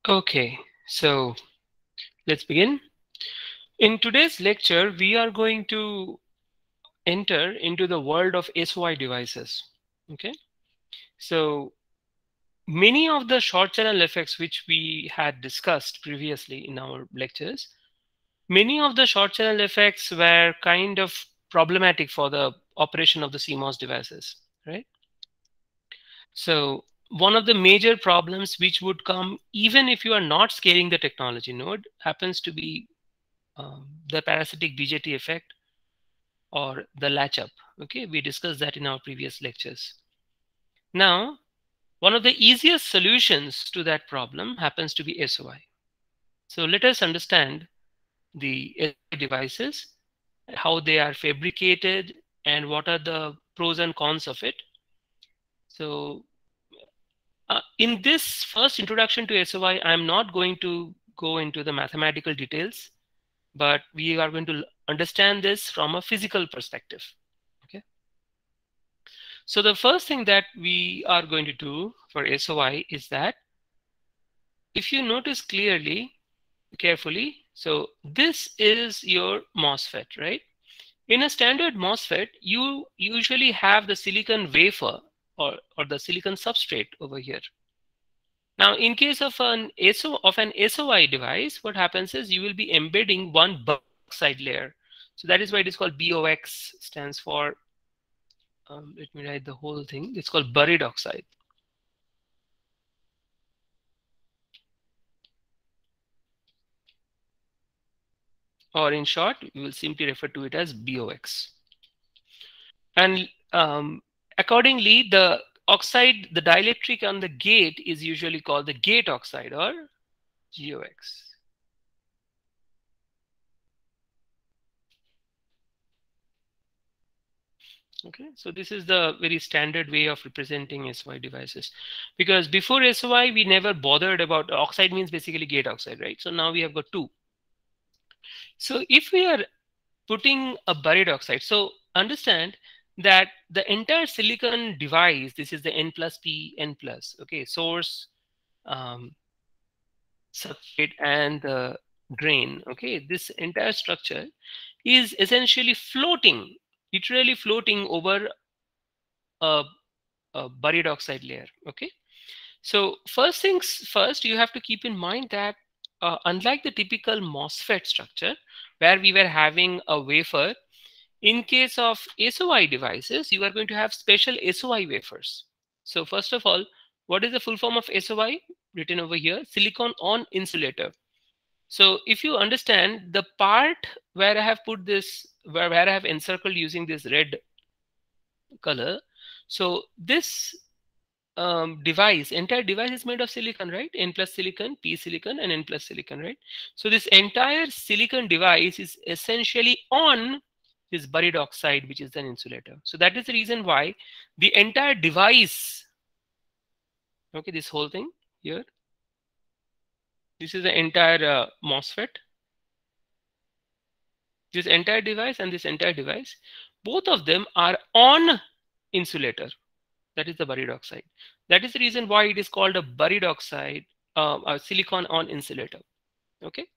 Okay, so let's begin. In today's lecture, we are going to enter into the world of SOI devices. Okay, so many of the short channel effects which we had discussed previously in our lectures, many of the short channel effects were kind of problematic for the operation of the CMOS devices, right? So one of the major problems which would come even if you are not scaling the technology node happens to be the parasitic BJT effect or the latch up. Okay, we discussed that in our previous lectures. Now, one of the easiest solutions to that problem happens to be SOI. So let us understand the SOI devices, how they are fabricated, and what are the pros and cons of it. So in this first introduction to SOI, I'm not going to go into the mathematical details, but we are going to understand this from a physical perspective. Okay. So the first thing that we are going to do for SOI is that if you notice carefully, so this is your MOSFET, right? In a standard MOSFET, you usually have the silicon wafer or the silicon substrate over here. Now, in case of an SOI device, what happens is you will be embedding one oxide layer. So that is why it is called BOX, stands for, let me write the whole thing. It's called buried oxide. Or in short, we will simply refer to it as BOX. And accordingly, the oxide, the dielectric on the gate is usually called the gate oxide or GOX. Okay, so this is the very standard way of representing SOI devices. Because before SOI, we never bothered about oxide means basically gate oxide, right? So now we have got two. So if we are putting a buried oxide, so understand that the entire silicon device, this is the N plus P, N plus, okay, source, um, substrate, and the drain, okay, this entire structure is essentially floating, literally floating over a buried oxide layer. Okay, so first things first, you have to keep in mind that unlike the typical MOSFET structure where we were having a wafer, in case of SOI devices you are going to have special SOI wafers. So first of all, what is the full form of SOI? Written over here, silicon on insulator. So if you understand the part where I have put this, where I have encircled using this red color, so this entire device is made of silicon, right? N plus silicon, P silicon, and N plus silicon, right? So this entire silicon device is essentially on this buried oxide, which is an insulator. So that is the reason why the entire device, okay, this whole thing here, this is the entire MOSFET, this entire device and this entire device, both of them are on insulator. That is the buried oxide. That is the reason why it is called a buried oxide, a silicon on insulator. Okay.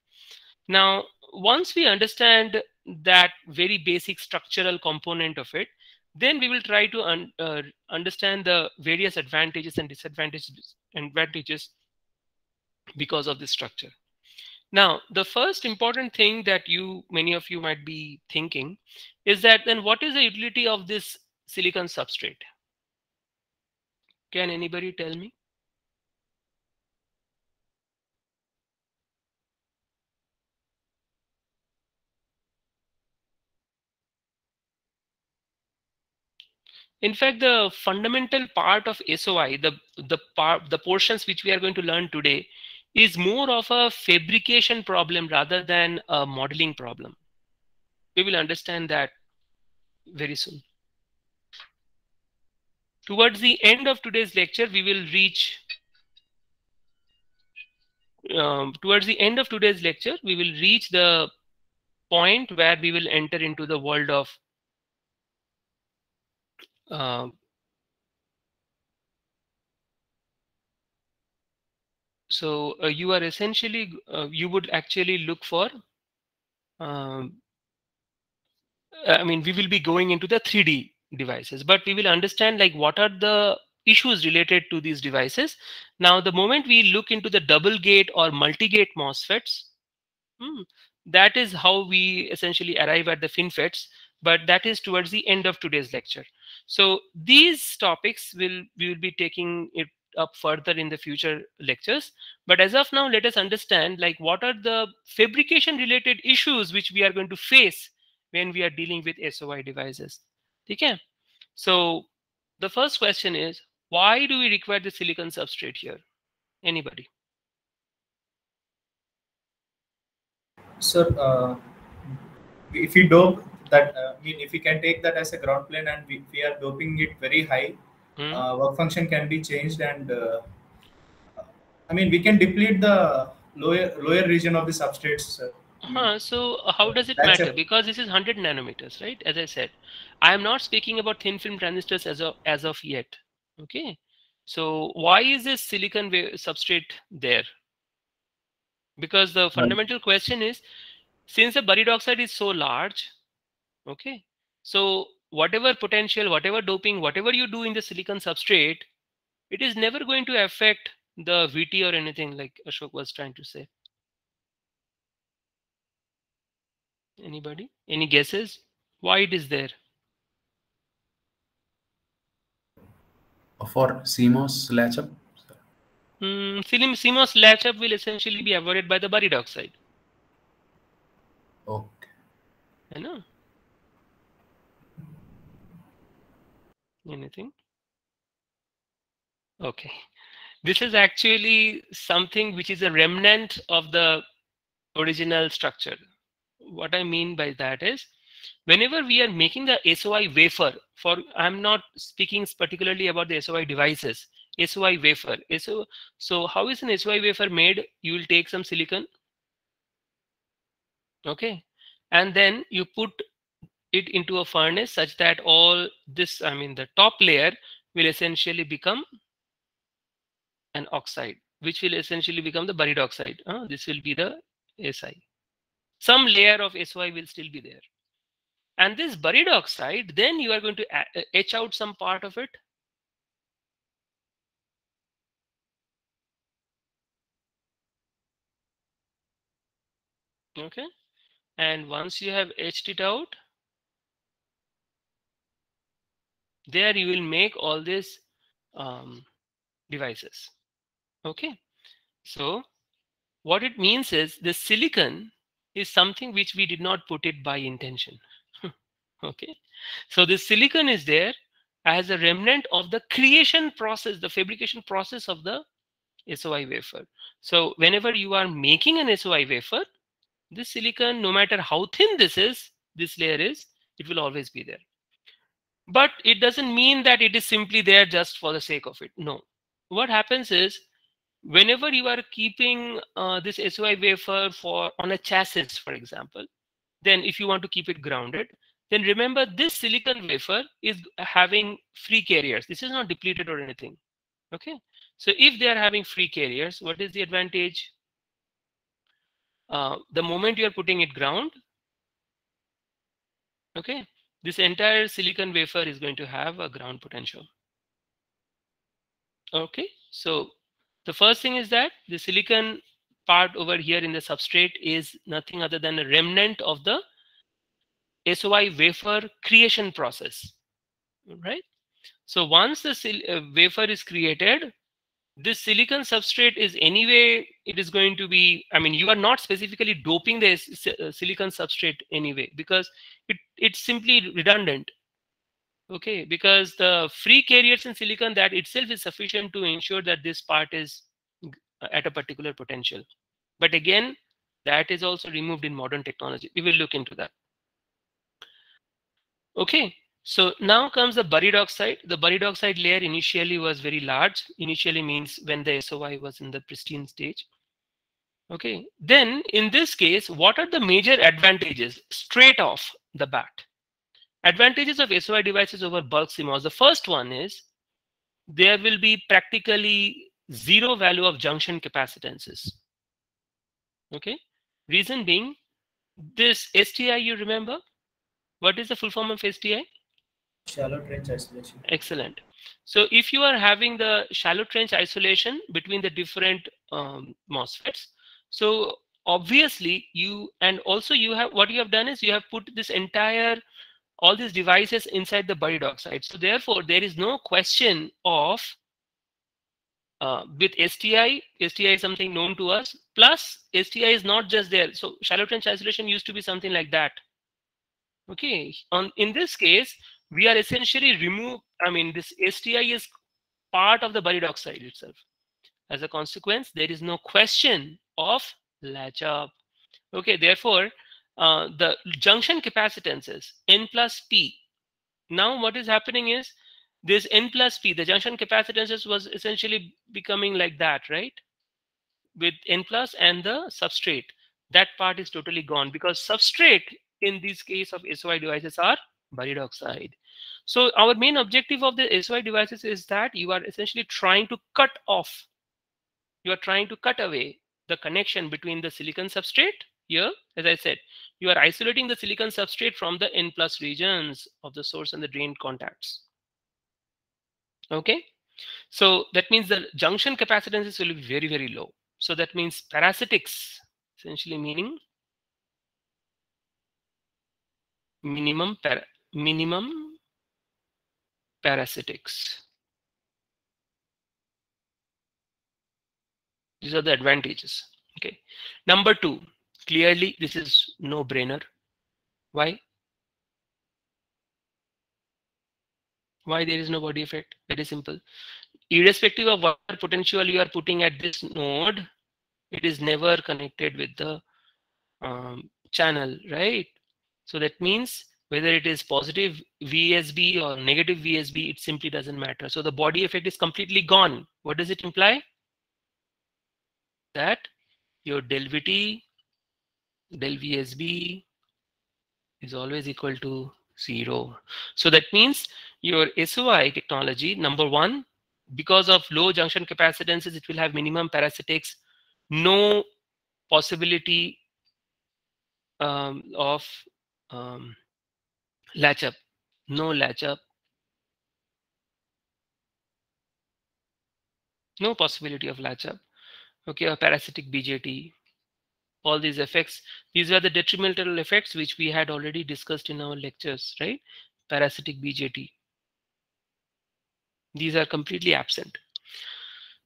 Now, once we understand that very basic structural component of it, then we will try to understand the various advantages and advantages because of this structure. Now, the first important thing that many of you might be thinking is that then what is the utility of this silicon substrate? Can anybody tell me? In fact, the fundamental part of SOI, the portions which we are going to learn today, is more of a fabrication problem rather than a modeling problem. We will understand that very soon. Towards the end of today's lecture, we will reach. Towards the end of today's lecture, we will reach the point where we will enter into the world of uh, So you are essentially, you would actually look for, I mean, we will be going into the 3D devices, but we will understand like what are the issues related to these devices. Now, the moment we look into the double gate or multi-gate MOSFETs, that is how we essentially arrive at the FinFETs, but that is towards the end of today's lecture. So these topics we will be taking it up further in the future lectures. But as of now, let us understand like what are the fabrication related issues which we are going to face when we are dealing with SOI devices. Okay? So the first question is, why do we require the silicon substrate here? Anybody? So, if we dope that, I mean, if we can take that as a ground plane and we are doping it very high, work function can be changed, and I mean, we can deplete the lower region of the substrates. I mean, So how does it that's matter? a Because this is 100 nanometers, right? As I said, I am not speaking about thin film transistors as of yet. Okay. So why is this silicon substrate there? Because the fundamental question is, since the buried oxide is so large, okay, so whatever potential, whatever doping, whatever you do in the silicon substrate, it is never going to affect the VT or anything like Ashok was trying to say. Anybody? Any guesses? Why it is there? For CMOS latch up? CMOS latch up will essentially be avoided by the buried oxide. Okay. I know. Anything? Okay. This is actually something which is a remnant of the original structure. What I mean by that is, whenever we are making the SOI wafer, I'm not speaking particularly about the SOI devices, SOI wafer. So how is an SOI wafer made? You will take some silicon, okay, and then you put it into a furnace such that all this, I mean, the top layer will essentially become an oxide, which will essentially become the buried oxide. This will be the Si. Some layer of SOI will still be there. And this buried oxide, then you are going to etch out some part of it. Okay. And once you have etched it out, there you will make all these devices. Okay. So what it means is the silicon is something which we did not put it by intention. Okay. So the silicon is there as a remnant of the creation process, the fabrication process of the SOI wafer. So whenever you are making an SOI wafer, this silicon, no matter how thin this layer is, it will always be there. But it doesn't mean that it is simply there just for the sake of it. No. What happens is, whenever you are keeping this SOI wafer on a chassis, for example, then if you want to keep it grounded, then remember this silicon wafer is having free carriers. This is not depleted or anything. Okay. So if they are having free carriers, what is the advantage? The moment you are putting it ground, okay, this entire silicon wafer is going to have a ground potential. Okay. So the first thing is that the silicon part over here in the substrate is nothing other than a remnant of the SOI wafer creation process, right? So once the wafer is created, this silicon substrate is anyway, it is going to be, I mean, you are not specifically doping the silicon substrate anyway, because it's simply redundant. Okay, because the free carriers in silicon, that itself is sufficient to ensure that this part is at a particular potential. But again, that is also removed in modern technology. We will look into that. Okay, so now comes the buried oxide. The buried oxide layer initially was very large. Initially means when the SOI was in the pristine stage. Okay, then in this case, what are the major advantages straight off the bat? Advantages of SOI devices over bulk CMOS. The first one is there will be practically zero value of junction capacitances. Okay, reason being, this STI, you remember what is the full form of STI? Shallow trench isolation. Excellent. So if you are having the shallow trench isolation between the different MOSFETs, so obviously you, and also you have, what you have done is you have put this entire, all these devices inside the buried oxide. So therefore there is no question of with STI is something known to us, plus STI is not just there. So shallow trench isolation used to be something like that. Okay, in this case, we are essentially this STI is part of the buried oxide itself. As a consequence, there is no question of latch up. Okay, therefore, the junction capacitances N plus P. Now what is happening is this N plus P, the junction capacitances was essentially becoming like that, right? With N plus and the substrate. That part is totally gone because substrate in this case of SOI devices are buried oxide. So our main objective of the SOI devices is that you are essentially trying to cut off, you are trying to cut away the connection between the silicon substrate. Here, as I said, you are isolating the silicon substrate from the N plus regions of the source and the drain contacts. Okay, so that means the junction capacitances will be very, very low. So that means parasitics, essentially meaning minimum parasitics. These are the advantages. Okay. Number two, clearly this is no brainer. Why? Why there is no body effect? Very simple. Irrespective of what potential you are putting at this node, it is never connected with the channel, right? So that means whether it is positive VSB or negative VSB, it simply doesn't matter. So the body effect is completely gone. What does it imply? That your del VT, del VSB is always equal to 0. So that means your SOI technology, number one, because of low junction capacitances, it will have minimum parasitics, no possibility of latch up, no latch up, no possibility of latch up. Okay, a parasitic BJT, all these effects, these are the detrimental effects which we had already discussed in our lectures, right? Parasitic BJT, these are completely absent.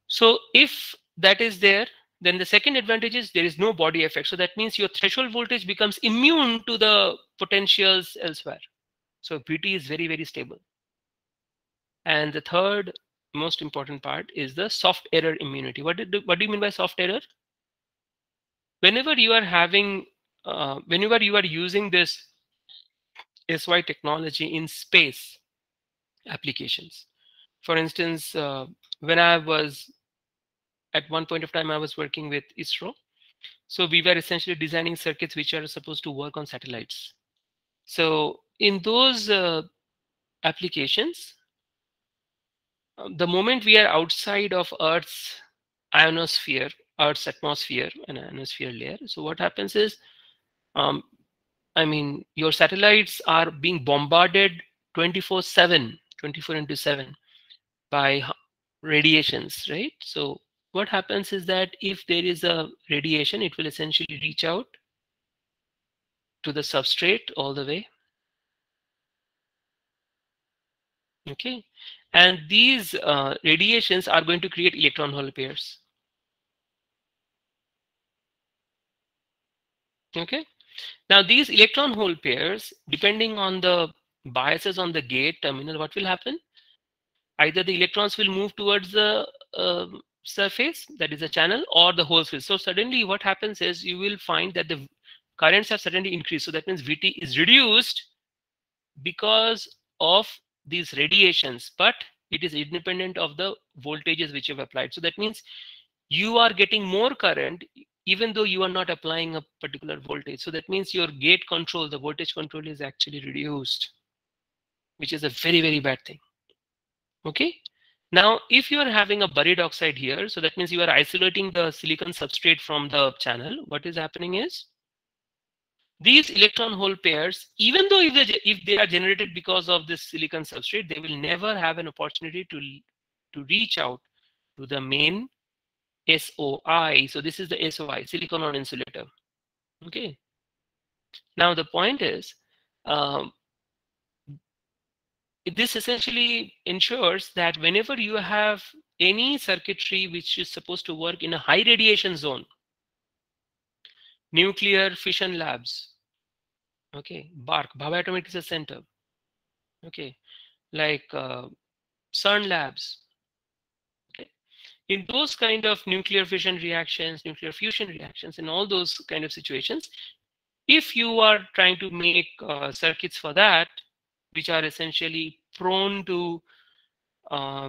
So if that is there, then the second advantage is there is no body effect. So that means your threshold voltage becomes immune to the potentials elsewhere. So VT is very, very stable. And the third most important part is the soft error immunity. What do you mean by soft error? Whenever you are having, whenever you are using this SY technology in space applications, for instance, when I was at one point of time, I was working with ISRO. So we were essentially designing circuits which are supposed to work on satellites. So in those applications, the moment we are outside of Earth's ionosphere, Earth's atmosphere and ionosphere layer, so what happens is, your satellites are being bombarded 24/7, 24/7 by radiations, right? So what happens is that if there is a radiation, it will essentially reach out to the substrate all the way. Okay, and these radiations are going to create electron hole pairs. Okay, now these electron hole pairs, depending on the biases on the gate terminal, what will happen? Either the electrons will move towards the surface, that is a channel, or the holes will. So suddenly what happens is you will find that the currents have suddenly increased. So that means VT is reduced because of these radiations, but it is independent of the voltages which you have applied. So that means you are getting more current even though you are not applying a particular voltage. So that means your gate control, the voltage control, is actually reduced, which is a very, very bad thing. Okay, Now, if you are having a buried oxide here, so that means you are isolating the silicon substrate from the channel. What is happening is these electron hole pairs, even though if they are generated because of this silicon substrate, they will never have an opportunity to reach out to the main SOI. So this is the SOI, silicon on insulator. Okay. Now the point is, um, this essentially ensures that whenever you have any circuitry which is supposed to work in a high radiation zone, nuclear fission labs, okay, BARC, Bhabha Atomic Research Center, okay, like CERN labs, okay, in those kind of nuclear fission reactions, nuclear fusion reactions, in all those kind of situations, if you are trying to make circuits for that, which are essentially prone to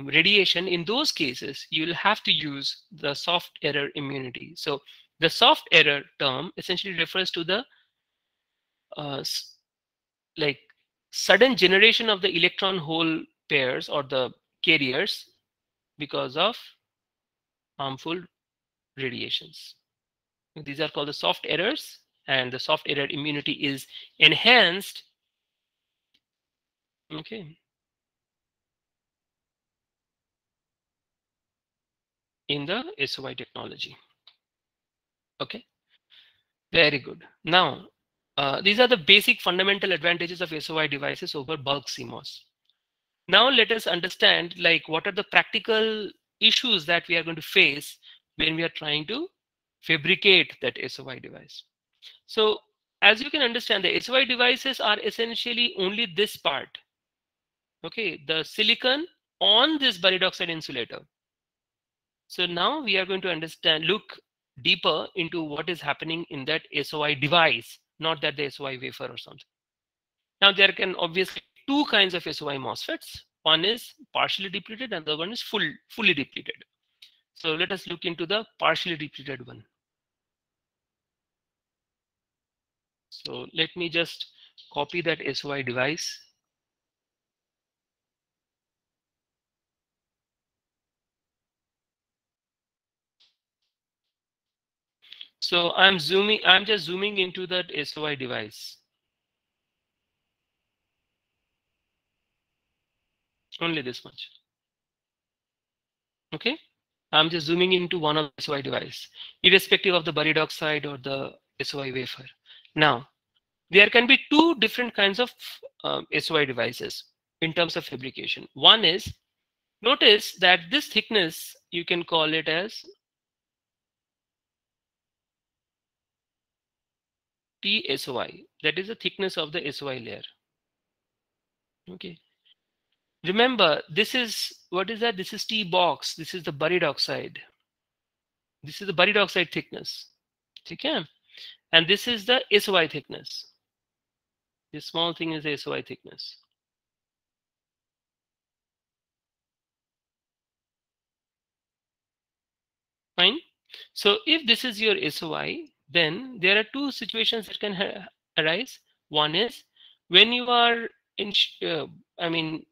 radiation, in those cases, you'll have to use the soft error immunity. So the soft error term essentially refers to the like sudden generation of the electron hole pairs or the carriers because of harmful radiations. These are called the soft errors, and the soft error immunity is enhanced, okay, in the SOI technology. Okay, very good. Now, these are the basic fundamental advantages of SOI devices over bulk CMOS. Now let us understand like what are the practical issues that we are going to face when we are trying to fabricate that SOI device. So as you can understand, the SOI devices are essentially only this part. Okay, the silicon on this buried oxide insulator. So now we are going to look deeper into what is happening in that SOI device, not that the SOI wafer or something. Now there can obviously two kinds of SOI MOSFETs. One is partially depleted and the one is fully depleted. So let us look into the partially depleted one. So let me just copy that SOI device. So I'm just zooming into that SOI device. Only this much. Okay. I'm just zooming into one of the SOI device, irrespective of the buried oxide or the SOI wafer. Now, there can be two different kinds of SOI devices in terms of fabrication. One is, notice that this thickness, you can call it as TSOI. That is the thickness of the SOI layer. Okay. Remember, this is, what is that? This is T box. This is the buried oxide. This is the buried oxide thickness. Okay. And this is the SOI thickness. This small thing is the SOI thickness. Fine. So if this is your SOI, then there are two situations that can arise. One is when you are in, I mean,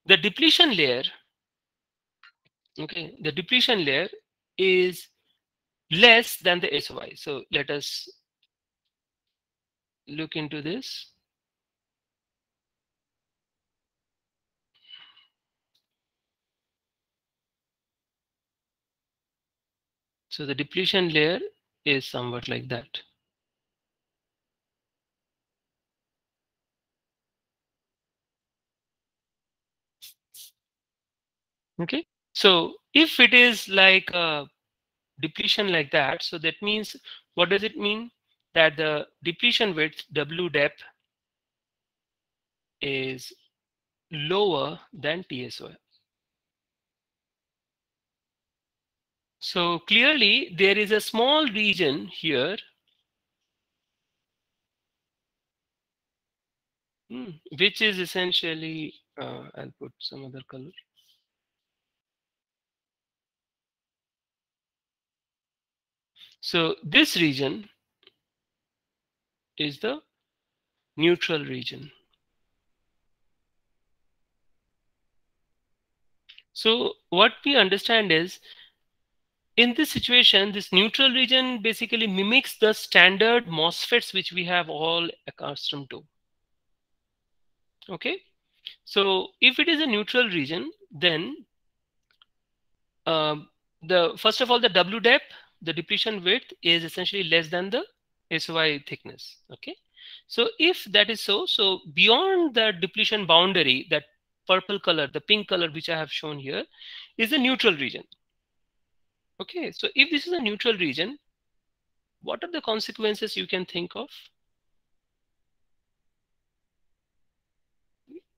the depletion layer, okay, the depletion layer is less than the SOI. So let us look into this. So the depletion layer is somewhat like that. Okay. So if it is like a depletion like that, so that means, what does it mean? That the depletion width, W depth, is lower than TSOI. So clearly there is a small region here which is essentially, I'll put some other color. So this region is the neutral region. So what we understand is, in this situation, this neutral region basically mimics the standard MOSFETs which we have all accustomed to. Okay, so if it is a neutral region, then the first of all, the W depth, the depletion width, is essentially less than the SOI thickness. Okay, so if that is so, so beyond the depletion boundary, that purple color, the pink color which I have shown here, is the neutral region. Okay, so if this is a neutral region, what are the consequences you can think of?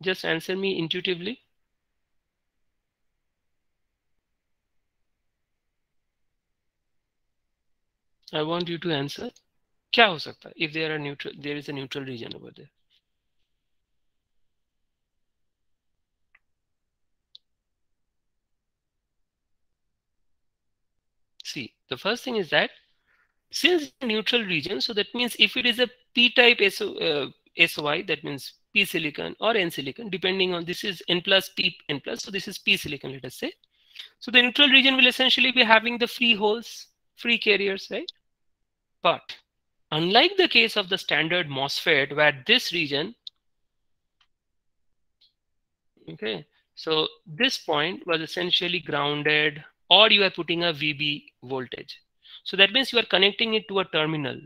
Just answer me intuitively. I want you to answer. क्या हो सकता है if there is a neutral region over there? See, the first thing is that since it's a neutral region, so that means if it is a p-type SOI, that means p silicon or n silicon, depending on, this is n plus p n plus, so this is p silicon, let us say. So the neutral region will essentially be having the free holes, free carriers, right? But unlike the case of the standard MOSFET, where this region, okay, so this point was essentially grounded, or you are putting a VB voltage. So that means you are connecting it to a terminal.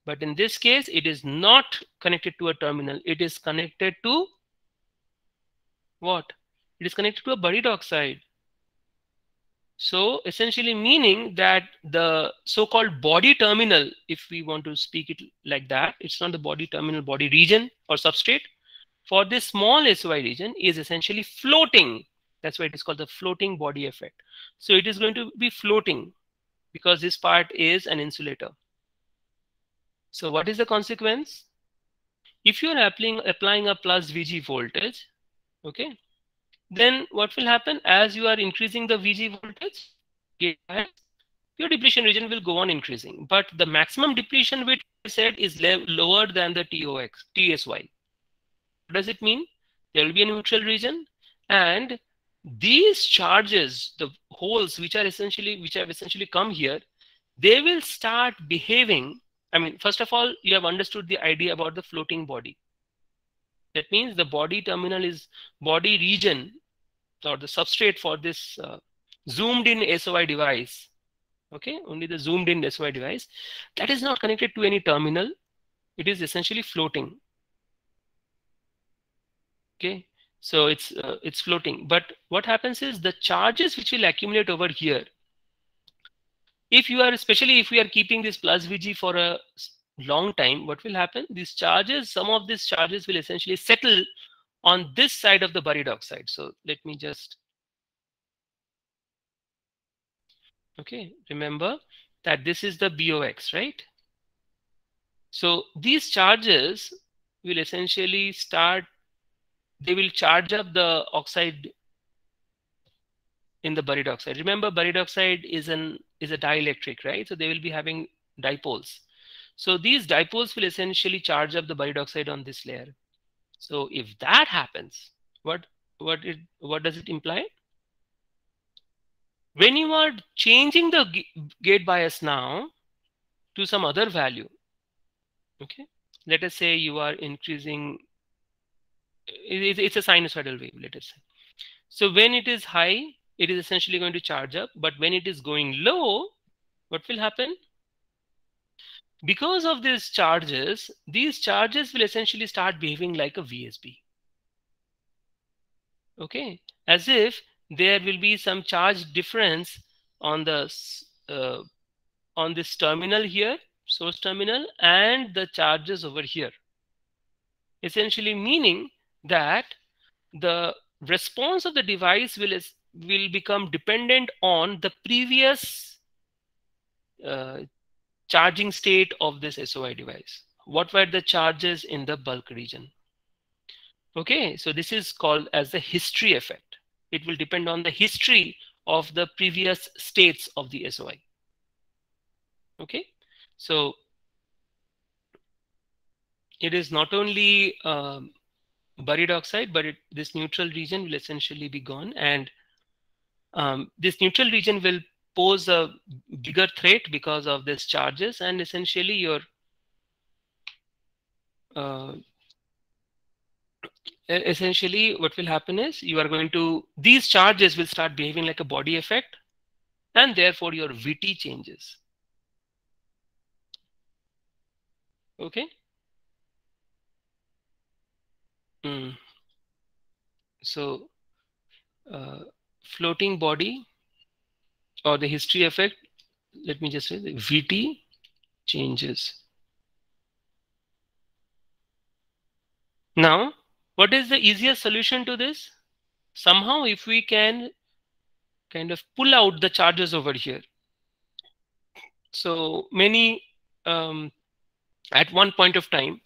But in this case, it is not connected to a terminal. It is connected to what? It is connected to a buried oxide. So essentially meaning that the so-called body terminal, if we want to speak it like that, it's not the body terminal, body region or substrate for this small SOI region is essentially floating. That's why it is called the floating body effect. So it is going to be floating because this part is an insulator. So what is the consequence? If you are applying a plus VG voltage, okay, then what will happen? As you are increasing the VG voltage, your depletion region will go on increasing. But the maximum depletion width, I said, is lower than the TSY. What does it mean? There will be a neutral region, and these charges, the holes which have essentially come here, they will start behaving. I mean, first of all, you have understood the idea about the floating body. That means the body terminal is body region, or the substrate for this zoomed in SOI device. Okay, only the zoomed in SOI device, that is not connected to any terminal. It is essentially floating. Okay, so it's floating. But what happens is the charges which will accumulate over here, if you are, especially if we are keeping this plus VG for a long time, what will happen? These charges, some of these charges will essentially settle on this side of the buried oxide. So let me just, okay, remember that this is the BOX, right? So these charges will essentially start, they will charge up the oxide in the buried oxide. Remember, buried oxide is a dielectric, right? So they will be having dipoles. So these dipoles will essentially charge up the buried oxide on this layer. So if that happens, what does it imply? When you are changing the gate bias now to some other value, okay, let us say you are increasing, it's a sinusoidal wave, let us say. So when it is high, it is essentially going to charge up, but when it is going low, what will happen? Because of these charges will essentially start behaving like a VSB. Okay, as if there will be some charge difference on the on this terminal here, source terminal, and the charges over here. Essentially meaning that the response of the device will become dependent on the previous charging state of this SOI device. What were the charges in the bulk region? Okay, so this is called as the history effect. It will depend on the history of the previous states of the SOI. Okay, so it is not only buried oxide, but this neutral region will essentially be gone, and this neutral region will pose a bigger threat because of these charges, and essentially your essentially what will happen is you are going to, these charges will start behaving like a body effect, and therefore your VT changes. Okay. So floating body or the history effect, let me just say the VT changes. Now, what is the easiest solution to this? Somehow, if we can kind of pull out the charges over here. So many, at one point of time,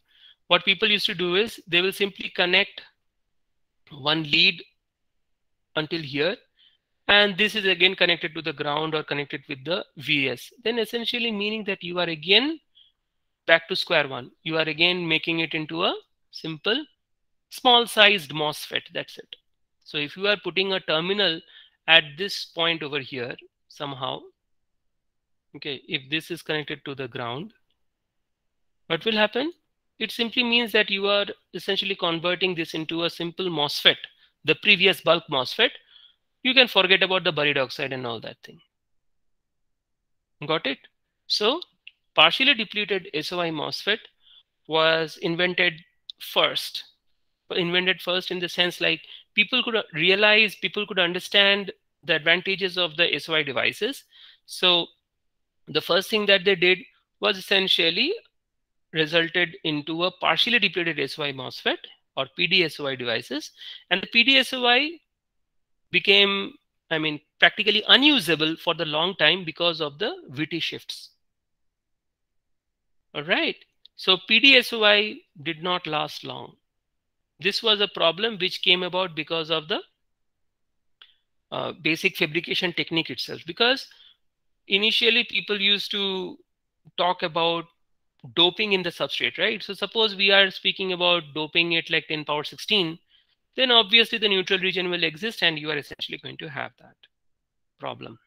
what people used to do is they will simply connect one lead until here, and this is again connected to the ground or connected with the VS. Then essentially meaning that you are again back to square one. You are again making it into a simple small sized MOSFET. That's it. So if you are putting a terminal at this point over here somehow, okay, if this is connected to the ground, what will happen? It simply means that you are essentially converting this into a simple MOSFET, the previous bulk MOSFET. You can forget about the buried oxide and all that thing. Got it? So partially depleted SOI MOSFET was invented first in the sense like people could realize, people could understand the advantages of the SOI devices. So the first thing that they did was essentially resulted into a partially depleted SOI MOSFET or PDSOI devices, and the PDSOI became, I mean, practically unusable for the long time because of the VT shifts. All right. So PDSOI did not last long. This was a problem which came about because of the basic fabrication technique itself. Because initially people used to talk about doping in the substrate, right? So suppose we are speaking about doping it like 10 power 16, then obviously the neutral region will exist and you are essentially going to have that problem.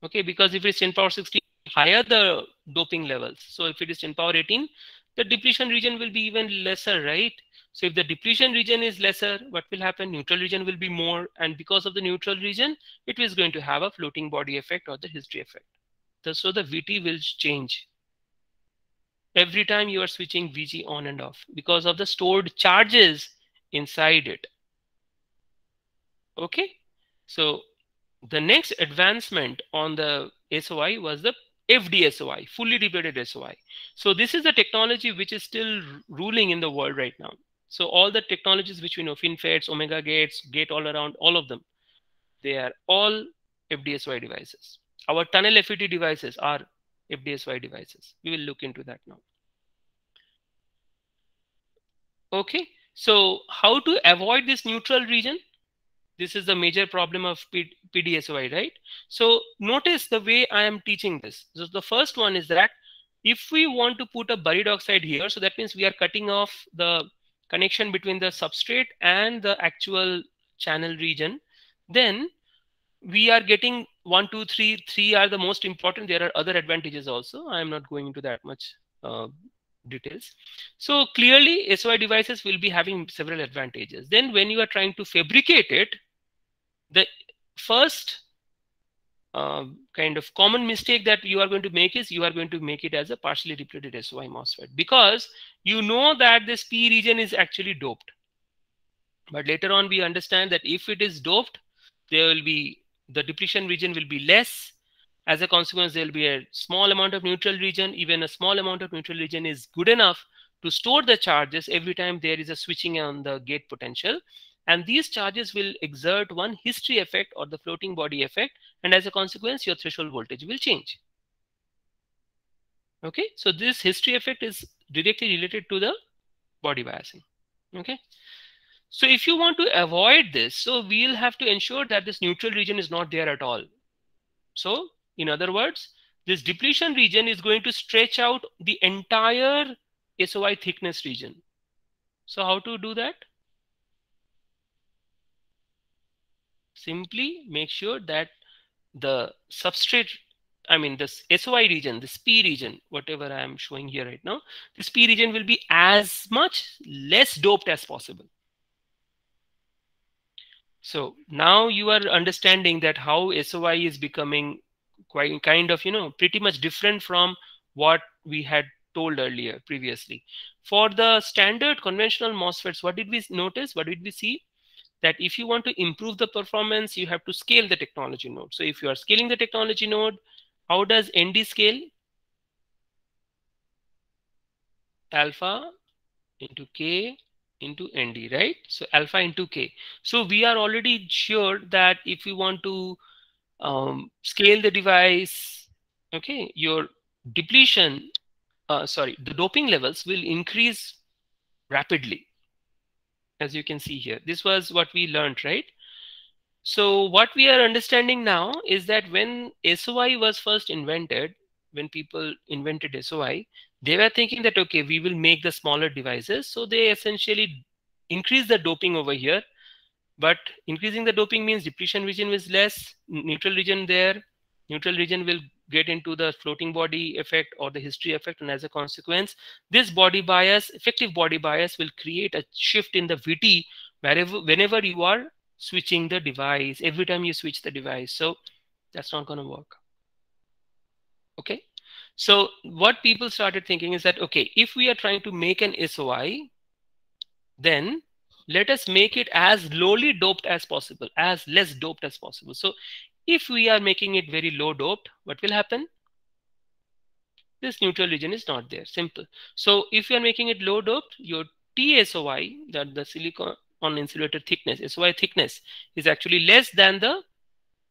Okay, because if it's 10 power 16, higher the doping levels. So if it is 10 power 18, the depletion region will be even lesser, right? So if the depletion region is lesser, what will happen? Neutral region will be more, and because of the neutral region, it is going to have a floating body effect or the history effect. So the VT will change every time you are switching VG on and off because of the stored charges inside it. Okay, so the next advancement on the SOI was the FDSOI, fully depleted SOI. So this is the technology which is still ruling in the world right now. So all the technologies which we know, FinFETs, Omega Gates, Gate All Around, all of them, they are all FDSOI devices. Our tunnel FET devices are FDSOI devices. We will look into that now. Okay, so how to avoid this neutral region? This is the major problem of PDSOI, right? So notice the way I am teaching this. So the first one is that if we want to put a buried oxide here, so that means we are cutting off the connection between the substrate and the actual channel region, then we are getting 1, 2, 3. 3 are the most important. There are other advantages also. I am not going into that much details. So clearly SOI devices will be having several advantages. Then when you are trying to fabricate it, the first kind of common mistake that you are going to make is you are going to make it as a partially depleted SOI MOSFET, because you know that this P region is actually doped. But later on we understand that if it is doped, there will be, the depletion region will be less. As a consequence, there will be a small amount of neutral region. Even a small amount of neutral region is good enough to store the charges every time there is a switching on the gate potential. And these charges will exert one history effect or the floating body effect. And as a consequence, your threshold voltage will change. Okay, so this history effect is directly related to the body biasing. Okay, so if you want to avoid this, so we'll have to ensure that this neutral region is not there at all. So in other words, this depletion region is going to stretch out the entire SOI thickness region. So how to do that? Simply make sure that the substrate, I mean this SOI region, this P region, whatever I am showing here right now, this P region will be as much less doped as possible. So now you are understanding that how SOI is becoming quite kind of, pretty much different from what we had told earlier previously. For the standard conventional MOSFETs, what did we notice? What did we see? That if you want to improve the performance, you have to scale the technology node. So if you are scaling the technology node, how does ND scale? Alpha into K into ND, right? So alpha into K. So we are already sure that if you want to scale the device, okay, your depletion, the doping levels will increase rapidly. As you can see here, this was what we learned, right? So what we are understanding now is that when SOI was first invented, when people invented SOI, they were thinking that, okay, we will make the smaller devices. So they essentially increase the doping over here. But increasing the doping means depletion region is less, neutral region there. Neutral region will get into the floating body effect or the history effect. And as a consequence, this body bias, effective body bias, will create a shift in the VT whenever you are switching the device, every time you switch the device. So that's not going to work. Okay. So what people started thinking is that, okay, if we are trying to make an SOI, then let us make it as lowly doped as possible, as less doped as possible. So if we are making it very low doped, what will happen? This neutral region is not there. Simple. So if you are making it low doped, your TSOI, that the silicon on insulator thickness, SOI thickness, is actually less than the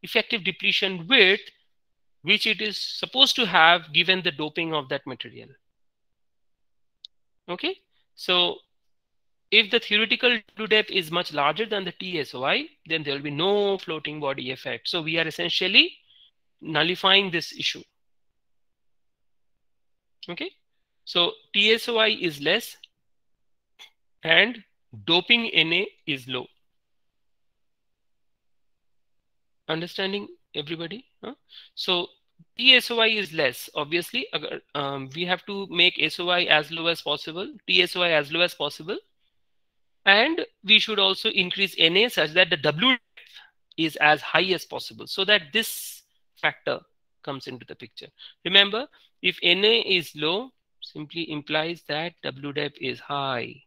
effective depletion width which it is supposed to have given the doping of that material. Okay, so if the theoretical depth is much larger than the TSOI, then there will be no floating body effect. So we are essentially nullifying this issue. Okay, so TSOI is less and doping Na is low. Understanding, everybody? Huh? So TSOI is less. Obviously, we have to make SOI as low as possible, TSOI as low as possible. And we should also increase Na such that the W is as high as possible, so that this factor comes into the picture. Remember, if Na is low, simply implies that W depth is high.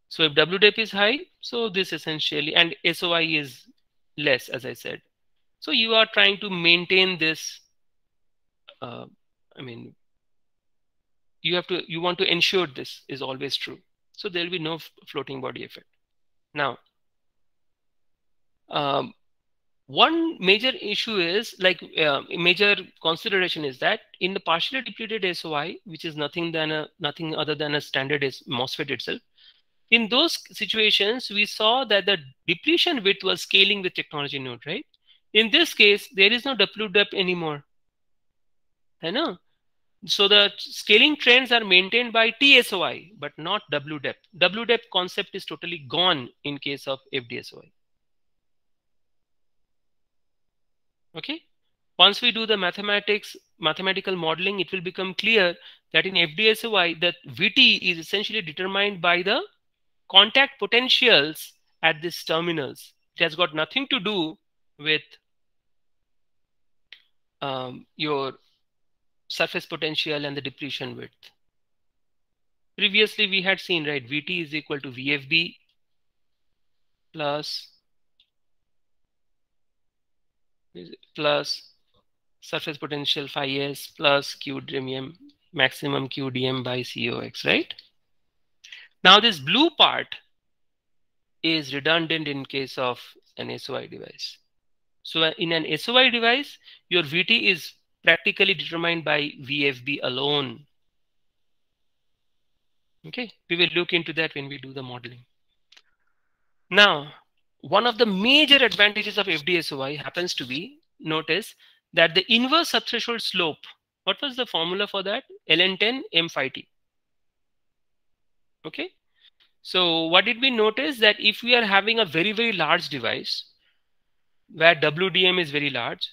So if W depth is high, so this essentially, and SOI is less, as I said. So you are trying to maintain this. I mean, you want to ensure this is always true. So there will be no floating body effect. Now, one major issue is major consideration is that in the partially depleted SOI, which is nothing other than a standard MOSFET itself, in those situations, we saw that the depletion width was scaling with technology node, right? In this case, there is no W depth anymore. I know. So the scaling trends are maintained by TSOI, but not W depth. W depth concept is totally gone in case of FDSOI. Okay. Once we do the mathematical modeling, it will become clear that in FDSOI, the VT is essentially determined by the contact potentials at these terminals. It has got nothing to do with your surface potential and the depletion width. Previously, we had seen, right, VT is equal to VFB plus surface potential phi s plus QDM, maximum QDM by COX, right? Now this blue part is redundant in case of an SOI device. So in an SOI device, your VT is practically determined by VFB alone. Okay, we will look into that when we do the modeling. Now, one of the major advantages of FDSOI happens to be, notice that the inverse subthreshold slope, what was the formula for that? ln10 m phi t. Okay, So what did we notice? That if we are having a very, very large device where WDM is very large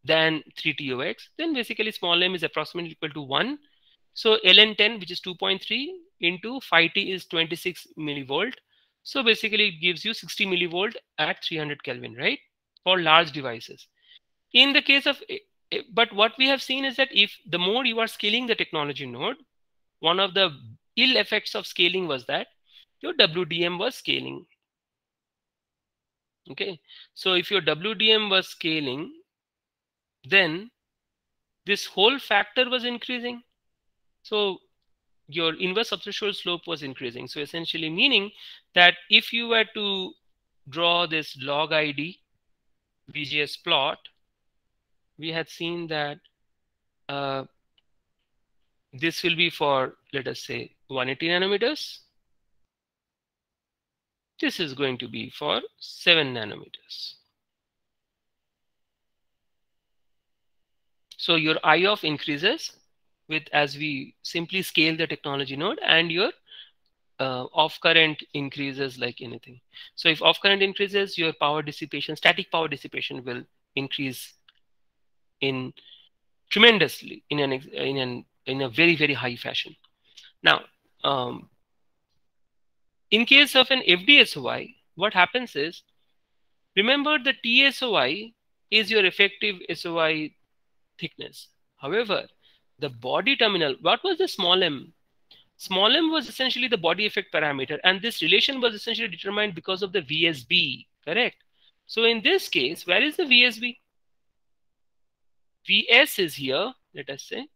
than 3TOX, then basically small m is approximately equal to 1. So ln10, which is 2.3 into 5T is 26 millivolt. So basically it gives you 60 millivolt at 300 Kelvin, right? For large devices. In the case of, but what we have seen is that if the more you are scaling the technology node, one of the ill effects of scaling was that your WDM was scaling. Okay, so if your WDM was scaling, then this whole factor was increasing. So your inverse subthreshold slope was increasing. So essentially meaning that if you were to draw this log ID VGS plot, we had seen that this will be for, let us say, 180 nanometers. This is going to be for 7 nanometers. So your I-off increases with as we simply scale the technology node, and your off current increases like anything. So if off current increases, your power dissipation, static power dissipation will increase in tremendously in a very, very high fashion. Now, in case of an FD-SOI, what happens is, remember the TSOI is your effective SOI thickness. However, the body terminal, what was the small m? Small m was essentially the body effect parameter, and this relation was essentially determined because of the VSB, correct? So in this case, where is the VSB? VS is here, let us say,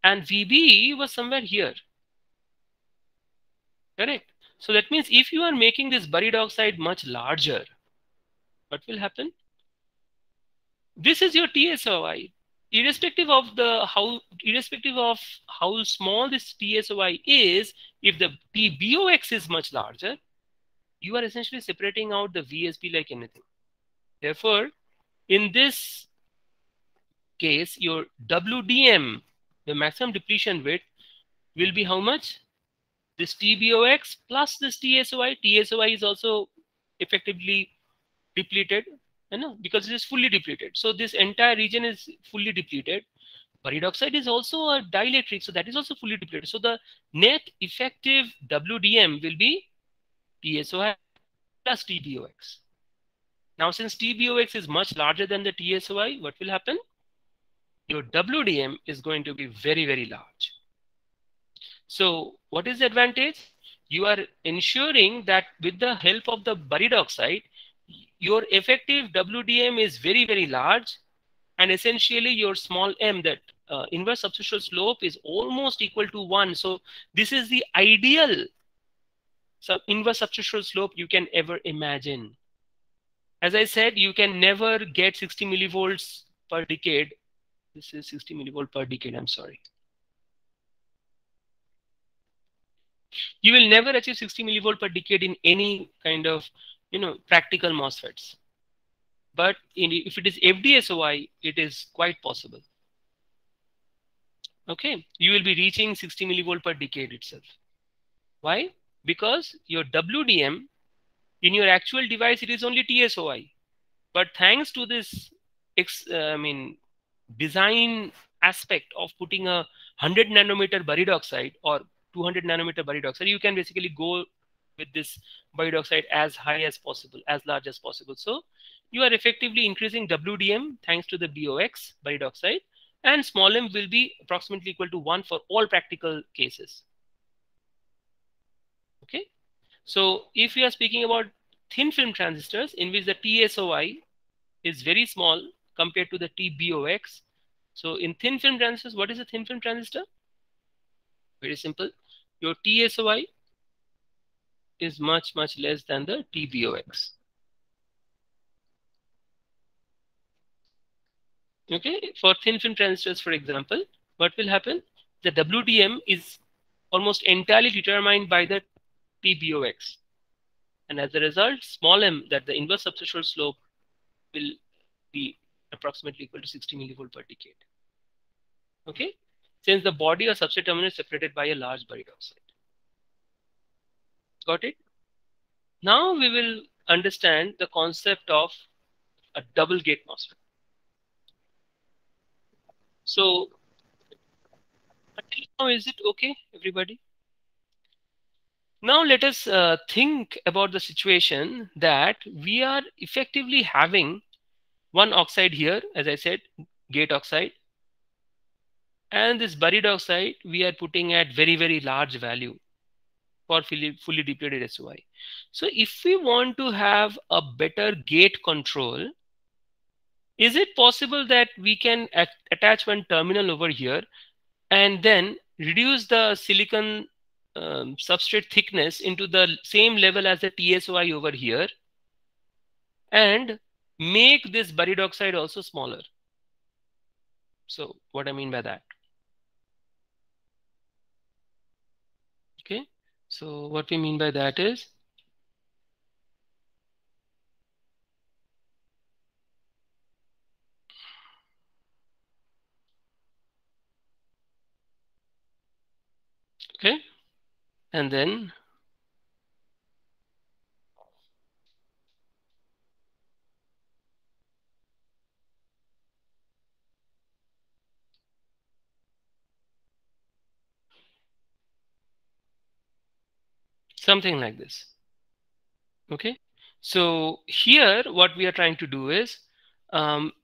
and VB was somewhere here, correct? So that means if you are making this buried oxide much larger, what will happen? This is your TSOI. Irrespective of how small this TSOI is, if the TBOX is much larger, you are essentially separating out the VSB like anything. Therefore, in this case, your WDM, the maximum depletion width, will be how much? This TBOX plus this TSOI. TSOI is also effectively depleted, because it is fully depleted. So this entire region is fully depleted. Buried oxide is also a dielectric, so that is also fully depleted. So the net effective WDM will be TSOI plus TBOX. Now, since TBOX is much larger than the TSOI, what will happen? Your WDM is going to be very, very large. So what is the advantage? You are ensuring that with the help of the buried oxide, your effective WDM is very, very large, and essentially your small m, that inverse subthreshold slope, is almost equal to 1. So this is the ideal inverse subthreshold slope you can ever imagine. As I said, you can never get 60 millivolts per decade. This is 60 millivolt per decade, I'm sorry. You will never achieve 60 millivolt per decade in any kind of, practical MOSFETs. But if it is FD-SOI, it is quite possible. Okay, you will be reaching 60 millivolt per decade itself. Why? Because your WDM in your actual device, it is only TSOI. But thanks to this, design aspect of putting a 100 nanometer buried oxide or 200 nanometer buried oxide, you can basically go with this buried oxide as high as possible, as large as possible. So you are effectively increasing WDM thanks to the BOX, buried oxide, and small m will be approximately equal to 1 for all practical cases. Okay, so if we are speaking about thin film transistors in which the TSOI is very small compared to the TBOX. So in thin film transistors, what is a thin film transistor? Very simple. Your TSOI is much, much less than the TBOX. Okay, for thin film transistors, for example, what will happen? The WDM is almost entirely determined by the TBOX. And as a result, small m, that the inverse subthreshold slope, will be approximately equal to 60 millivolt per decade. Okay, since the body or substrate terminal is separated by a large buried oxide. Got it? Now we will understand the concept of a double gate MOSFET. So until now, is it okay, everybody? Now let us think about the situation that we are effectively having one oxide here, as I said, gate oxide, and this buried oxide we are putting at very, very large value for fully depleted SOI. So if we want to have a better gate control, is it possible that we can attach one terminal over here and then reduce the silicon substrate thickness into the same level as the TSOI over here and make this buried oxide also smaller? So what I mean by that? Okay, so what we mean by that is okay, and then something like this. Okay, so here what we are trying to do is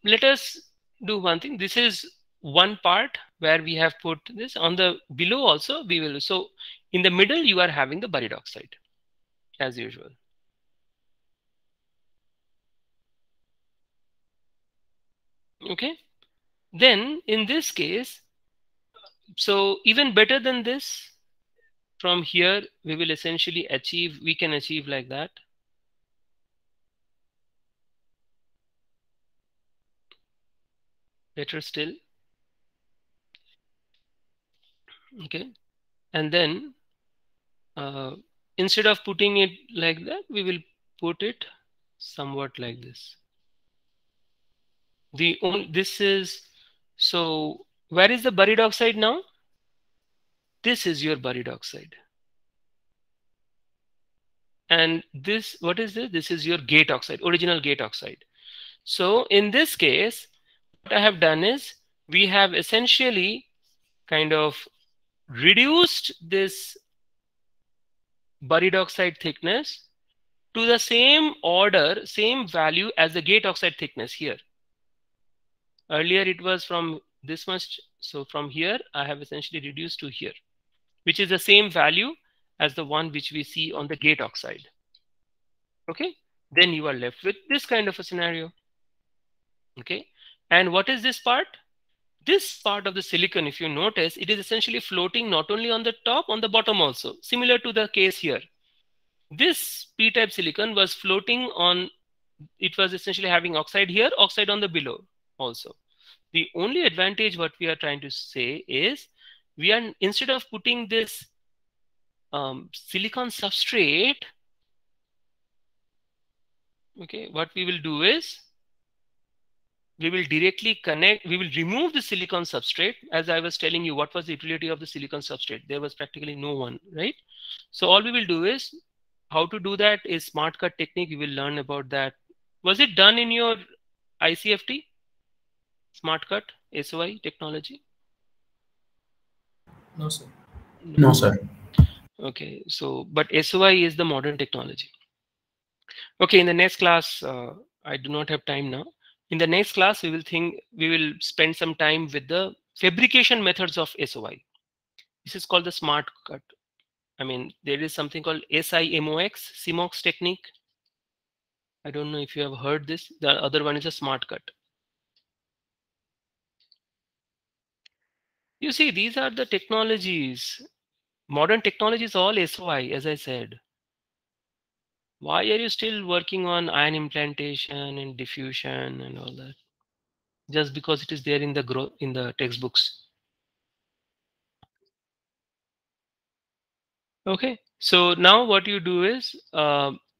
let us do one thing. This is one part where we have put this on the below also we will. So in the middle you are having the buried oxide as usual. Okay, then in this case, so even better than this, from here we will essentially achieve, we can achieve like that. Better still. Okay, and then instead of putting it like that, we will put it somewhat like this. This is, so where is the buried oxide now? This is your buried oxide. And this, what is this? This is your gate oxide, original gate oxide. So in this case, what I have done is we have essentially kind of reduced this buried oxide thickness to the same order, same value as the gate oxide thickness here. Earlier it was from this much. So from here, I have essentially reduced to here, which is the same value as the one which we see on the gate oxide. Okay, then you are left with this kind of a scenario. Okay, and what is this part? This part of the silicon, if you notice, it is essentially floating not only on the top, on the bottom also, similar to the case here. This p-type silicon was floating on, it was essentially having oxide here, oxide on the below also. The only advantage what we are trying to say is we are, instead of putting this silicon substrate, okay, what we will do is we will directly connect, we will remove the silicon substrate. As I was telling you, what was the utility of the silicon substrate? There was practically no one, right? So all we will do is, how to do that is smart cut technique. We will learn about that. Was it done in your ICFT? Smart cut SOI technology? No, sir. No, sir. Okay, so but SOI is the modern technology. Okay, in the next class, I do not have time now. In the next class, we will spend some time with the fabrication methods of SOI. This is called the smart cut. I mean, there is something called SIMOX, CMOX technique. I don't know if you have heard this. The other one is a smart cut. You see, these are the technologies. Modern technologies, all SOI, as I said. Why are you still working on ion implantation and diffusion and all that? Just because it is there in the textbooks. Okay, so now what you do is,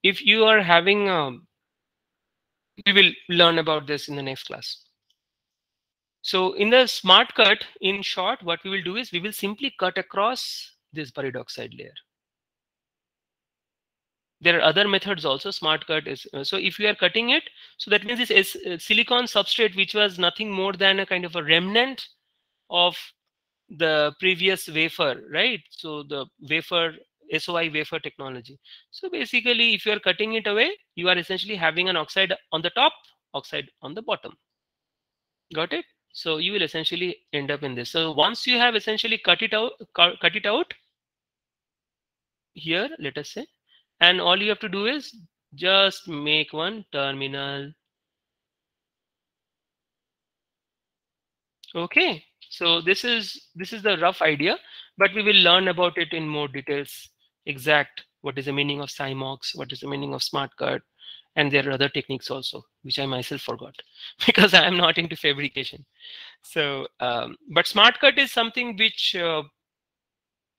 if you are having, we will learn about this in the next class. So in the smart cut, in short, what we will do is we will simply cut across this buried oxide layer. There are other methods also. Smart cut is so if you are cutting it, so that means this is silicon substrate, which was nothing more than a kind of a remnant of the previous wafer, right? So the wafer, SOI wafer technology. So basically, if you are cutting it away, you are essentially having an oxide on the top, oxide on the bottom. Got it? So you will essentially end up in this. So once you have essentially cut it out here, let us say, and all you have to do is just make one terminal. Okay, so this is the rough idea, but we will learn about it in more details. Exact what is the meaning of CMOS, what is the meaning of smart cut, and there are other techniques also, which I myself forgot because I am not into fabrication. So, but smart cut is something which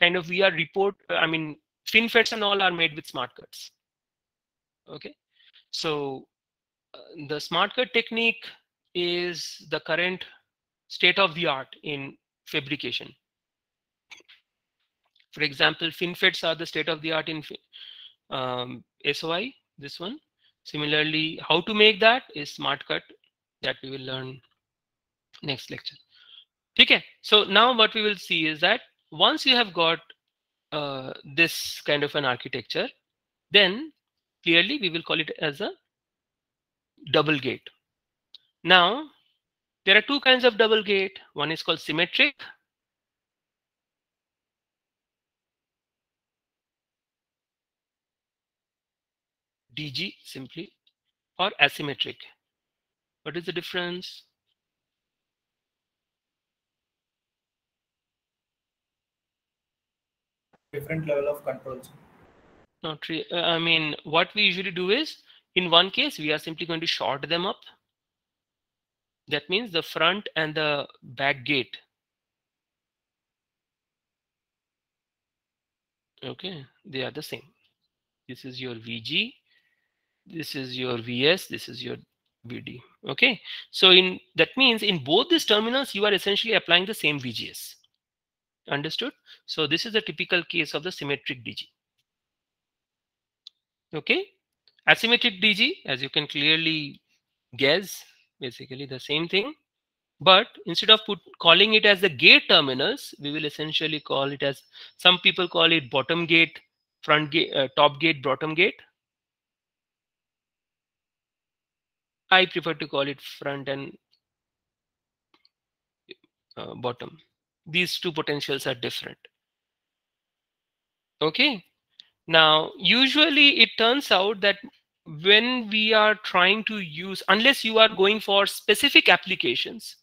kind of we are I mean, FinFETs and all are made with smart cuts. Okay, so the smart cut technique is the current state of the art in fabrication. For example, FinFETs are the state of the art in SOI, this one. Similarly, how to make that is smart cut, that we will learn next lecture. Okay, so now what we will see is that once you have got this kind of an architecture, then clearly we will call it as a double gate. Now, there are two kinds of double gate. One is called symmetric. DG simply, or asymmetric. What is the difference? Different level of controls. Not really. I mean, what we usually do is, in one case, we are simply going to short them up. That means the front and the back gate. Okay, they are the same. This is your VG, this is your VS, this is your VD. Okay, so that means in both these terminals, you are essentially applying the same VGS. Understood? So this is a typical case of the symmetric DG. Okay, asymmetric DG, as you can clearly guess, basically the same thing. But instead of calling it as the gate terminals, we will essentially call it as, some people call it bottom gate, front gate, top gate, bottom gate. I prefer to call it front and bottom. These two potentials are different. Okay. Now, usually it turns out that when we are trying to use, unless you are going for specific applications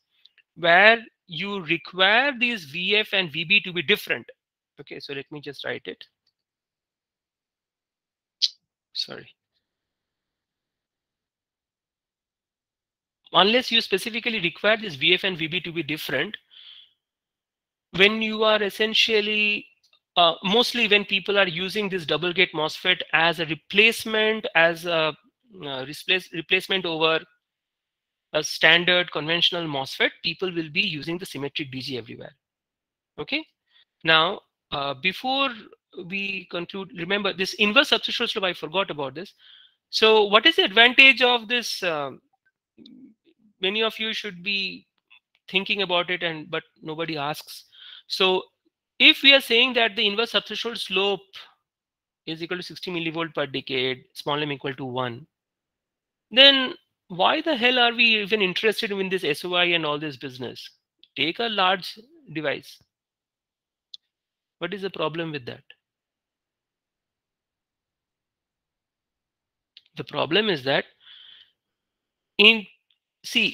where you require these VF and VB to be different. Okay, so let me just write it. Sorry. Unless you specifically require this VF and VB to be different, when you are essentially, mostly when people are using this double gate MOSFET as a replacement, as a replacement over a standard conventional MOSFET, people will be using the symmetric DG everywhere. Okay. Now, before we conclude, remember this inverse substitution slope, I forgot about this. So what is the advantage of this? Many of you should be thinking about it, but nobody asks. So if we are saying that the inverse subthreshold slope is equal to 60 millivolt per decade, small m equal to 1, then why the hell are we even interested in this SOI and all this business? Take a large device. What is the problem with that? The problem is that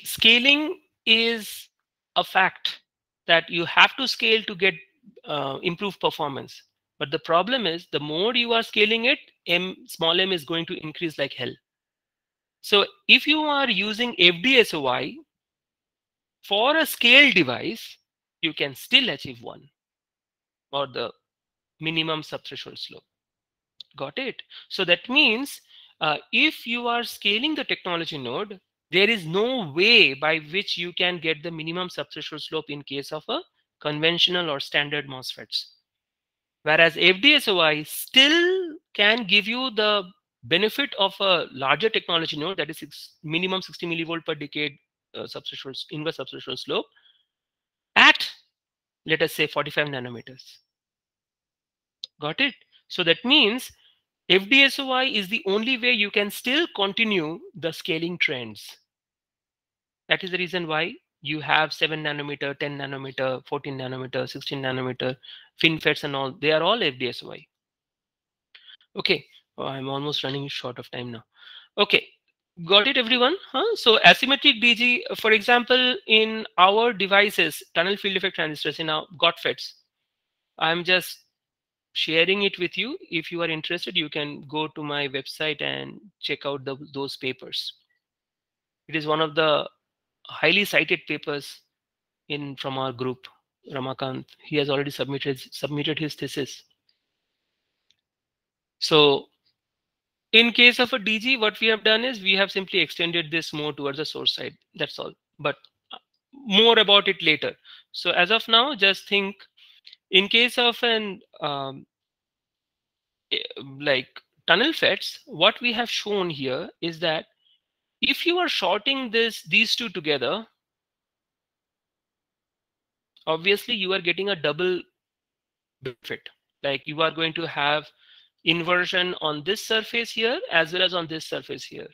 scaling is a fact that you have to scale to get improved performance. But the problem is, the more you are scaling it, small m is going to increase like hell. So if you are using FD-SOI for a scale device, you can still achieve 1, or the minimum subthreshold slope. Got it? So that means if you are scaling the technology node, there is no way by which you can get the minimum subthreshold slope in case of a conventional or standard MOSFETs. Whereas FD-SOI still can give you the benefit of a larger technology node, that is minimum 60 millivolt per decade inverse substitution slope at, let us say, 45 nanometers. Got it? So that means FDSOI is the only way you can still continue the scaling trends. That is the reason why you have 7 nanometer, 10 nanometer, 14 nanometer, 16 nanometer, FinFETs and all. They are all FDSOI. Okay, I'm almost running short of time now. Okay, got it, everyone? So asymmetric DG, for example, in our devices, tunnel field effect transistors in our GOTFETs, I'm just sharing it with you. If you are interested, you can go to my website and check out those papers. It is one of the highly cited papers from our group. Ramakant, he has already submitted his thesis. So in case of a DG, what we have done is we have simply extended this more towards the source side. That's all. But more about it later. So as of now, just think, in case of an like tunnel FETs, what we have shown here is that if you are shorting these two together, obviously you are getting a double benefit. Like you are going to have inversion on this surface here as well as on this surface here,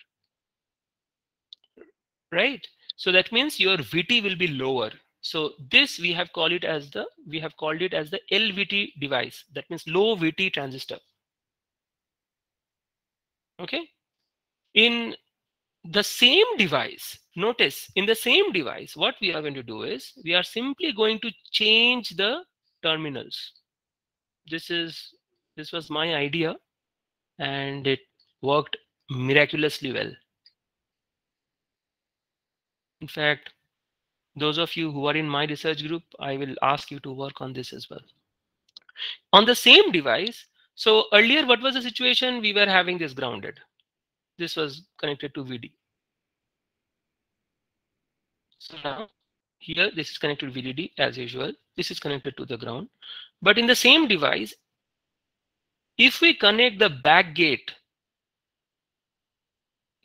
right? So that means your VT will be lower. So this we have called it as the LVT device. That means low VT transistor. Okay. In the same device, notice in the same device, what we are going to do is we are simply going to change the terminals. This was my idea, and it worked miraculously well. In fact, those of you who are in my research group, I will ask you to work on this as well. On the same device, so earlier, what was the situation? We were having this grounded. This was connected to VD. So now, here, this is connected to VDD as usual. This is connected to the ground. But in the same device, if we connect the back gate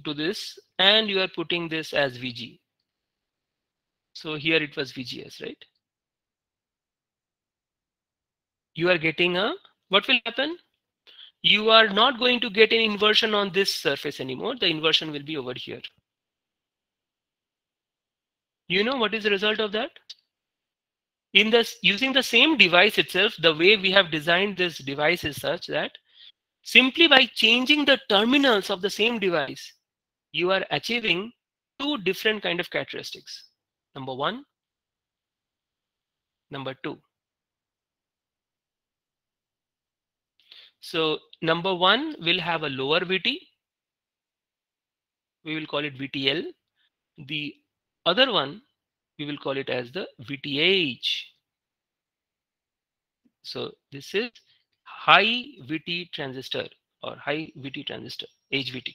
to this, and you are putting this as VG. So here it was VGS, right? You are getting what will happen? You are not going to get an inversion on this surface anymore. The inversion will be over here. You know what is the result of that? In this, using the same device itself, the way we have designed this device is such that simply by changing the terminals of the same device, you are achieving two different kind of characteristics. Number one, number two. So number one will have a lower VT. We will call it VTL. The other one, we will call it as the VTH. So this is high VT transistor or high VT transistor, HVT.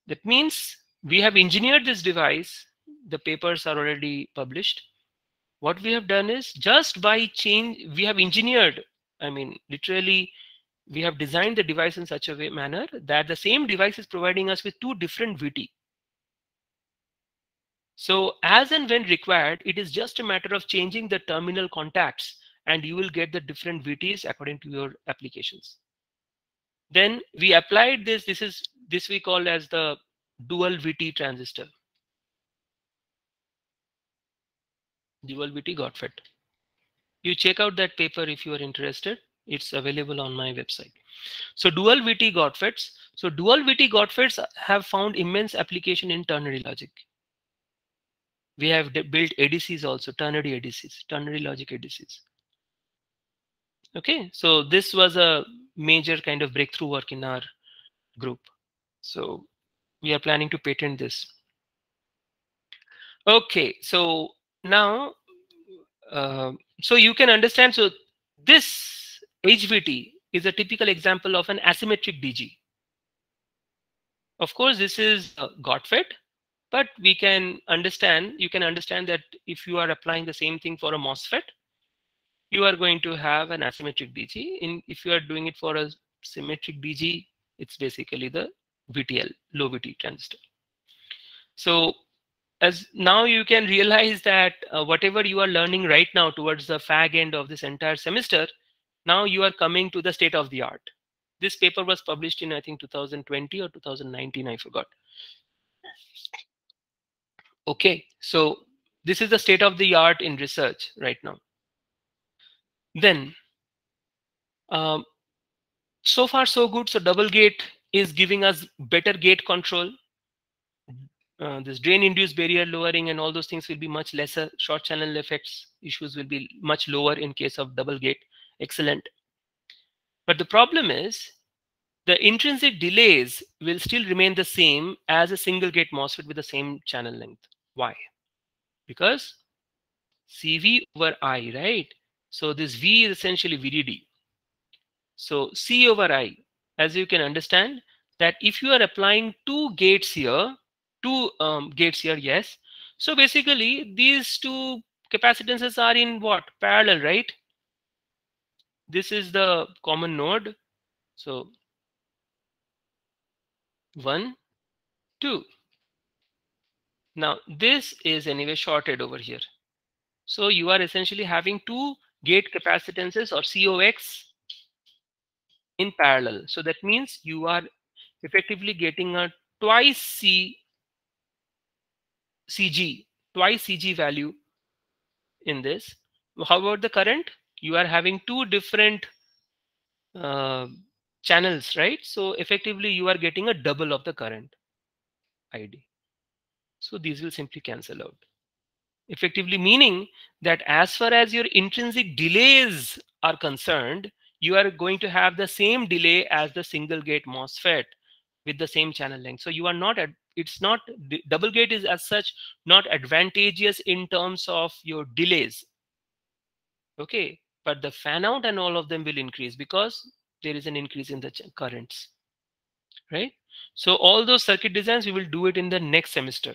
That means we have engineered this device. The papers are already published. What we have done is just by we have engineered, I mean, literally, we have designed the device in such a manner that the same device is providing us with two different VT. So as and when required, it is just a matter of changing the terminal contacts and you will get the different VTs according to your applications. Then we applied this we call as the dual VT transistor. Dual VT GOTFET. You check out that paper if you are interested. It's available on my website. So dual VT GOTFETs. So dual VT GOTFETs have found immense application in ternary logic. We have built ADCs also, ternary ADCs, ternary logic ADCs. Okay, so this was a major kind of breakthrough work in our group. So we are planning to patent this. Okay, so now, so you can understand, so this HVT is a typical example of an asymmetric DG. Of course, this is GOTFET, but you can understand that if you are applying the same thing for a MOSFET, you are going to have an asymmetric DG. If you are doing it for a symmetric DG, it's basically the VTL, low VT transistor. So as now you can realize that whatever you are learning right now towards the fag end of this entire semester, now you are coming to the state of the art. This paper was published in, I think, 2020 or 2019, I forgot. Okay, so this is the state of the art in research right now. Then, so far so good. So double gate is giving us better gate control. This drain induced barrier lowering and all those things will be much lesser. Short channel effects issues will be much lower in case of double gate. Excellent. But the problem is the intrinsic delays will still remain the same as a single gate MOSFET with the same channel length. Why? Because CV over I, right? So this V is essentially VDD. So C over I, as you can understand, that if you are applying two gates here, yes. So basically these two capacitances are in what? Parallel, right? This is the common node. So 1, 2. Now this is anyway shorted over here. So you are essentially having two gate capacitances or COX in parallel. So that means you are effectively getting a twice CG value in this. How about the current? You are having two different channels, right? So effectively you are getting a double of the current ID. So these will simply cancel out. Effectively meaning that as far as your intrinsic delays are concerned, you are going to have the same delay as the single gate MOSFET with the same channel length. So you are not at, it's not, double gate is as such not advantageous in terms of your delays. Okay, but the fan out and all of them will increase because there is an increase in the currents, right? So all those circuit designs, we will do it in the next semester.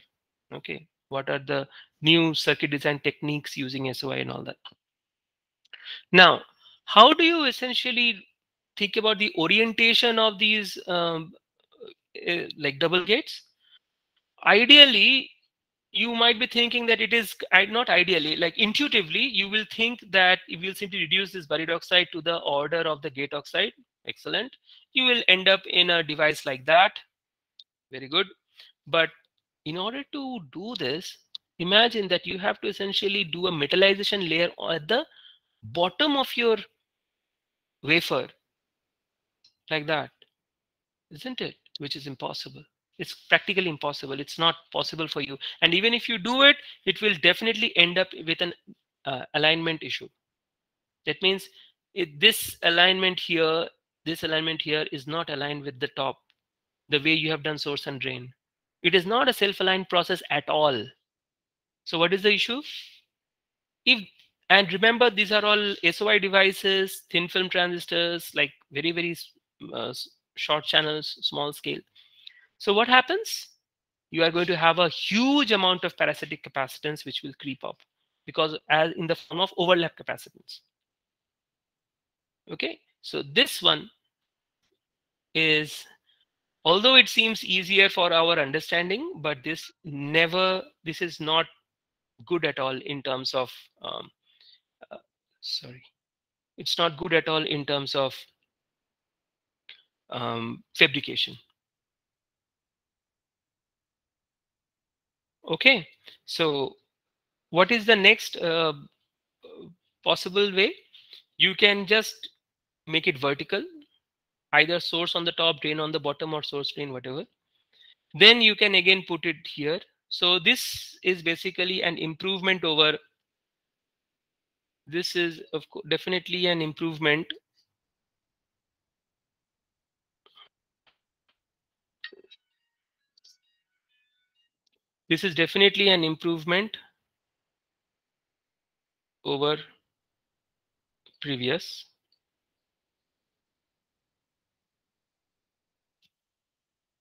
Okay, what are the new circuit design techniques using SOI and all that. Now, how do you essentially think about the orientation of these like double gates? Ideally, you might be thinking that it is not ideally, like intuitively, you will think that if you simply reduce this buried oxide to the order of the gate oxide, excellent, you will end up in a device like that. Very good. But in order to do this, imagine that you have to essentially do a metallization layer at the bottom of your wafer like that, isn't it? Which is impossible. It's practically impossible. It's not possible for you. And even if you do it, it will definitely end up with an alignment issue. That means this alignment here is not aligned with the top, the way you have done source and drain. It is not a self-aligned process at all. So what is the issue? And remember, these are all SOI devices, thin film transistors, like very, very short channels, small scale. So what happens? You are going to have a huge amount of parasitic capacitance which will creep up because as in the form of overlap capacitance. Okay, so this one is, although it seems easier for our understanding, but this is not good at all in terms of it's not good at all in terms of fabrication. Okay, so what is the next possible way? You can just make it vertical, either source on the top, drain on the bottom, or source drain, whatever. Then you can again put it here. So this is basically an improvement over, this is of course definitely an improvement. This is definitely an improvement over previous.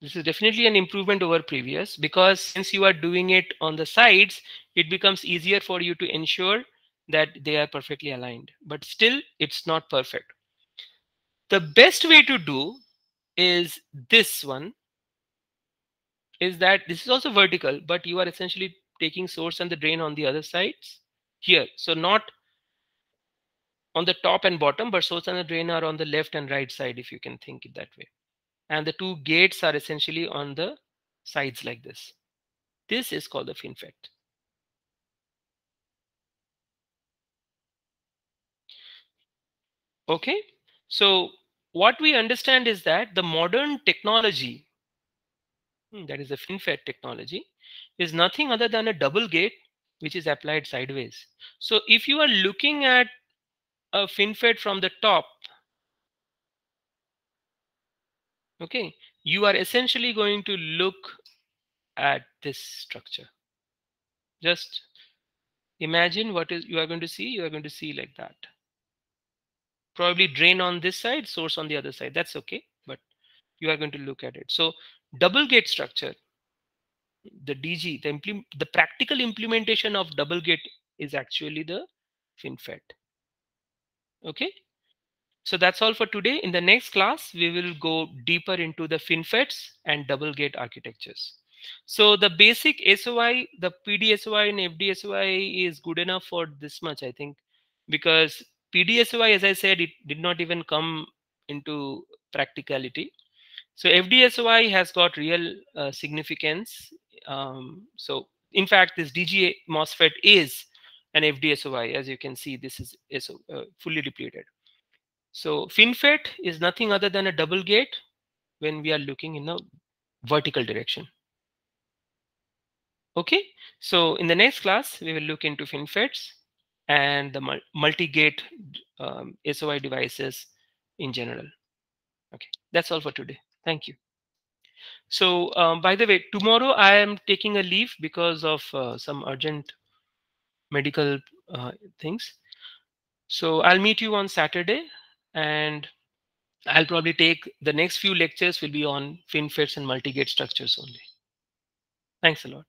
This is definitely an improvement over previous because since you are doing it on the sides, it becomes easier for you to ensure that they are perfectly aligned. But still, it's not perfect. The best way to do is this one, is that this is also vertical, but you are essentially taking source and the drain on the other sides here. So not on the top and bottom, but source and the drain are on the left and right side, if you can think it that way. And the two gates are essentially on the sides like this. This is called the FinFET. Okay, so what we understand is that the modern technology, that is the FinFET technology, is nothing other than a double gate which is applied sideways. So if you are looking at a FinFET from the top, okay, you are essentially going to look at this structure. Just imagine what is you are going to see. You are going to see like that. Probably drain on this side, source on the other side. That's okay, but you are going to look at it. So double gate structure, the DG, the practical implementation of double gate is actually the FinFET. Okay. So that's all for today. In the next class, we will go deeper into the FinFETs and double gate architectures. So the basic SOI, the PDSOI and FDSOI is good enough for this much, I think, because PDSOI, as I said, it did not even come into practicality. So FDSOI has got real significance. So in fact, this DG MOSFET is an FDSOI. As you can see, this is fully depleted. So FinFET is nothing other than a double gate when we are looking in a vertical direction. Okay, so in the next class, we will look into FinFETs and the multi-gate SOI devices in general. Okay, that's all for today. Thank you. So by the way, tomorrow I am taking a leave because of some urgent medical things. So I'll meet you on Saturday, and I'll probably take the next few lectures will be on FinFETs and multi-gate structures only. Thanks a lot.